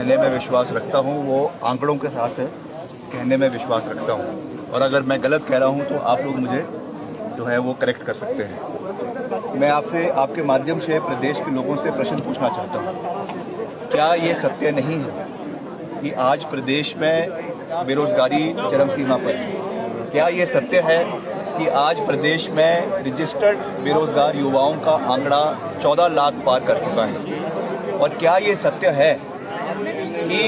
कहने में विश्वास रखता हूँ वो आंकड़ों के साथ कहने में विश्वास रखता हूँ, और अगर मैं गलत कह रहा हूँ तो आप लोग मुझे जो है वो करेक्ट कर सकते हैं। मैं आपसे आपके माध्यम से प्रदेश के लोगों से प्रश्न पूछना चाहता हूँ, क्या ये सत्य नहीं है कि आज प्रदेश में बेरोजगारी चरम सीमा पर है? क्या ये सत्य है कि आज प्रदेश में रजिस्टर्ड बेरोजगार युवाओं का आंकड़ा 14 लाख पार कर चुका है? और क्या ये सत्य है कि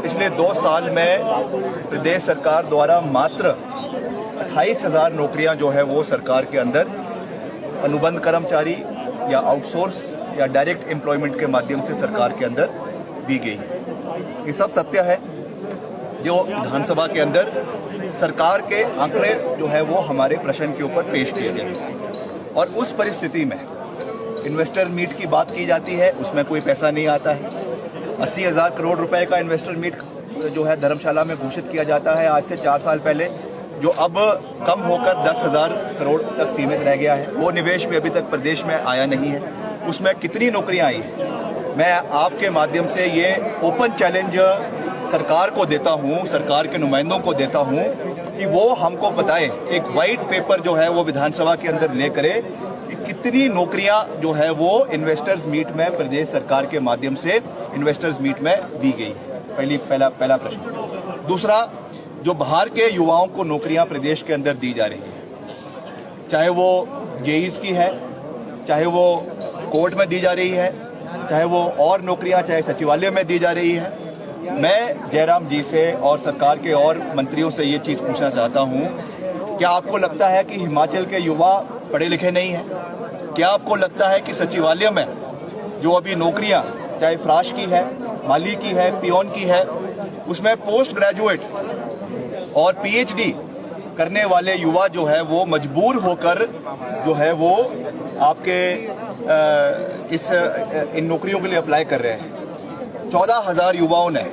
पिछले 2 साल में प्रदेश सरकार द्वारा मात्र 28,000 नौकरियां जो है वो सरकार के अंदर अनुबंध कर्मचारी या आउटसोर्स या डायरेक्ट एम्प्लॉयमेंट के माध्यम से सरकार के अंदर दी गई? ये सब सत्य है जो विधानसभा के अंदर सरकार के आंकड़े जो है वो हमारे प्रश्न के ऊपर पेश किए गए। और उस परिस्थिति में इन्वेस्टर मीट की बात की जाती है, उसमें कोई पैसा नहीं आता है। 80,000 करोड़ रुपए का इन्वेस्टर मीट जो है धर्मशाला में घोषित किया जाता है आज से 4 साल पहले, जो अब कम होकर 10,000 करोड़ तक सीमित रह गया है। वो निवेश भी अभी तक प्रदेश में आया नहीं है। उसमें कितनी नौकरियां आई हैं? मैं आपके माध्यम से ये ओपन चैलेंज सरकार को देता हूँ, सरकार के नुमाइंदों को देता हूँ कि वो हमको बताएं, एक वाइट पेपर जो है वो विधानसभा के अंदर ले करे कि कितनी नौकरियां जो है वो इन्वेस्टर्स मीट में प्रदेश सरकार के माध्यम से इन्वेस्टर्स मीट में दी गई। पहला प्रश्न। दूसरा, जो बाहर के युवाओं को नौकरियां प्रदेश के अंदर दी जा रही है, चाहे वो जेईज की है, चाहे वो कोर्ट में दी जा रही है, चाहे वो और नौकरियां चाहे सचिवालय में दी जा रही है, मैं जयराम जी से और सरकार के और मंत्रियों से ये चीज़ पूछना चाहता हूँ, क्या आपको लगता है कि हिमाचल के युवा पढ़े लिखे नहीं हैं? क्या आपको लगता है कि सचिवालय में जो अभी नौकरियाँ चाहे फ्राश की है, माली की है, पियोन की है, उसमें पोस्ट ग्रेजुएट और पीएचडी करने वाले युवा जो है वो मजबूर होकर जो है वो आपके इन नौकरियों के लिए अप्लाई कर रहे हैं? 14,000 युवाओं ने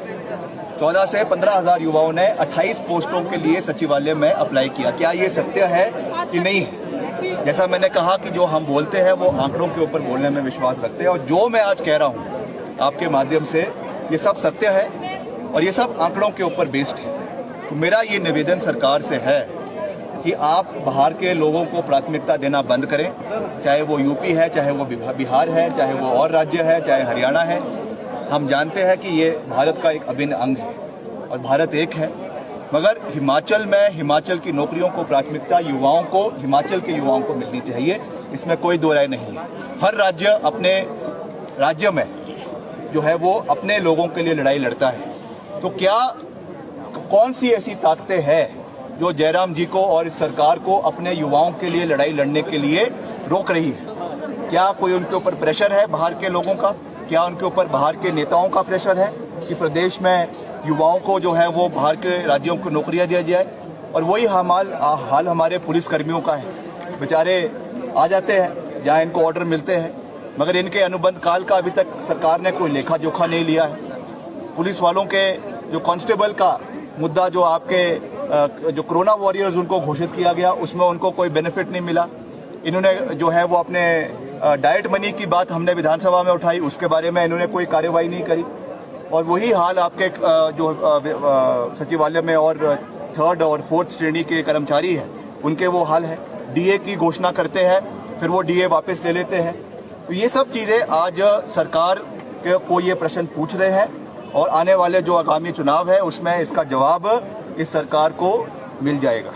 14 से 15,000 युवाओं ने 28 पोस्टों के लिए सचिवालय में अप्लाई किया। क्या ये सत्य है कि नहीं है? जैसा मैंने कहा कि जो हम बोलते हैं वो आंकड़ों के ऊपर बोलने में विश्वास रखते हैं, और जो मैं आज कह रहा हूँ आपके माध्यम से ये सब सत्य है और ये सब आंकड़ों के ऊपर बेस्ड है। तो मेरा ये निवेदन सरकार से है कि आप बाहर के लोगों को प्राथमिकता देना बंद करें, चाहे वो यूपी है, चाहे वो बिहार है, चाहे वो और राज्य है, चाहे हरियाणा है। हम जानते हैं कि ये भारत का एक अभिन्न अंग है और भारत एक है, मगर हिमाचल में हिमाचल की नौकरियों को प्राथमिकता युवाओं को, हिमाचल के युवाओं को मिलनी चाहिए, इसमें कोई दो राय नहीं है। हर राज्य अपने राज्य में जो है वो अपने लोगों के लिए लड़ाई लड़ता है। तो क्या कौन सी ऐसी ताकतें हैं जो जयराम जी को और इस सरकार को अपने युवाओं के लिए लड़ाई लड़ने के लिए रोक रही है? क्या कोई उनके ऊपर प्रेशर है बाहर के लोगों का? क्या उनके ऊपर बाहर के नेताओं का प्रेशर है कि प्रदेश में युवाओं को जो है वो बाहर के राज्यों को नौकरियां दिया जाए? और वही हाल हमारे पुलिस कर्मियों का है। बेचारे आ जाते हैं जहाँ इनको ऑर्डर मिलते हैं, मगर इनके अनुबंध काल का अभी तक सरकार ने कोई लेखा जोखा नहीं लिया है। पुलिस वालों के जो कांस्टेबल का मुद्दा, जो आपके जो कोरोना वॉरियर्स उनको घोषित किया गया, उसमें उनको कोई बेनिफिट नहीं मिला। इन्होंने जो है वो अपने डाइट मनी की बात हमने विधानसभा में उठाई, उसके बारे में इन्होंने कोई कार्रवाई नहीं करी। और वही हाल आपके जो सचिवालय में और 3rd और 4th श्रेणी के कर्मचारी हैं, उनके वो हाल है। डीए की घोषणा करते हैं, फिर वो डीए वापस ले लेते हैं। तो ये सब चीज़ें आज सरकार को ये प्रश्न पूछ रहे हैं, और आने वाले जो आगामी चुनाव है उसमें इसका जवाब इस सरकार को मिल जाएगा।